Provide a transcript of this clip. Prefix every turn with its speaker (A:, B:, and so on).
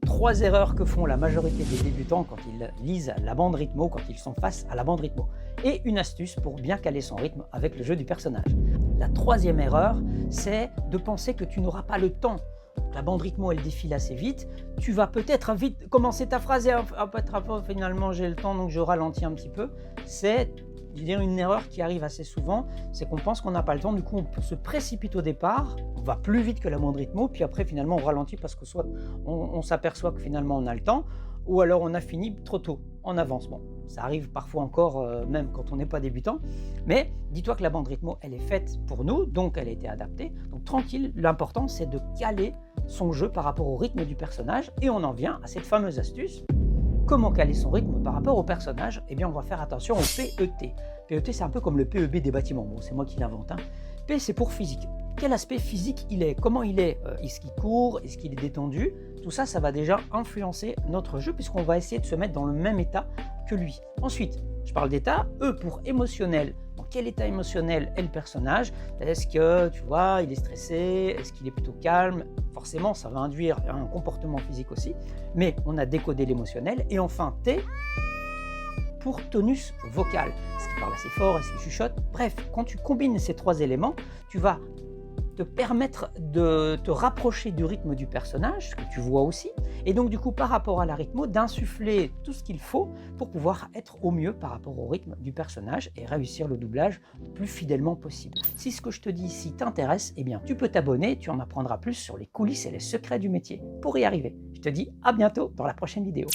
A: Trois erreurs que font la majorité des débutants quand ils lisent la bande rythmo, quand ils sont face à la bande rythmo. Et une astuce pour bien caler son rythme avec le jeu du personnage. La troisième erreur, c'est de penser que tu n'auras pas le temps. La bande rythmo, elle défile assez vite. Tu vas peut-être vite commencer ta phrase et finalement j'ai le temps donc je ralentis un petit peu. C'est une erreur qui arrive assez souvent, c'est qu'on pense qu'on n'a pas le temps, du coup on se précipite au départ, on va plus vite que la bande rythmo, puis après finalement on ralentit parce que soit on s'aperçoit que finalement on a le temps, ou alors on a fini trop tôt, en avance. Bon, ça arrive parfois encore, même quand on n'est pas débutant, mais dis-toi que la bande rythmo, elle est faite pour nous, donc elle a été adaptée, donc tranquille, l'important c'est de caler son jeu par rapport au rythme du personnage, et on en vient à cette fameuse astuce. Comment caler son rythme par rapport au personnage? Eh bien, on va faire attention au PET. PET, c'est un peu comme le PEB des bâtiments. Bon, c'est moi qui l'invente. P, c'est pour physique. Quel aspect physique il est? Comment il est? Est-ce qu'il court? Est-ce qu'il est détendu? Tout ça, ça va déjà influencer notre jeu puisqu'on va essayer de se mettre dans le même état que lui. Ensuite, je parle d'état. E pour émotionnel. Dans quel état émotionnel est le personnage? Est-ce que, tu vois, il est stressé? Est-ce qu'il est plutôt calme? Forcément, ça va induire un comportement physique aussi. Mais on a décodé l'émotionnel. Et enfin, T pour tonus vocal. Est-ce qu'il parle assez fort? Est-ce qu'il chuchote? Bref, quand tu combines ces trois éléments, tu vas te permettre de te rapprocher du rythme du personnage, ce que tu vois aussi, et donc du coup par rapport à la rythmo, d'insuffler tout ce qu'il faut pour pouvoir être au mieux par rapport au rythme du personnage et réussir le doublage le plus fidèlement possible. Si ce que je te dis ici t'intéresse, eh bien tu peux t'abonner, tu en apprendras plus sur les coulisses et les secrets du métier pour y arriver. Je te dis à bientôt dans la prochaine vidéo.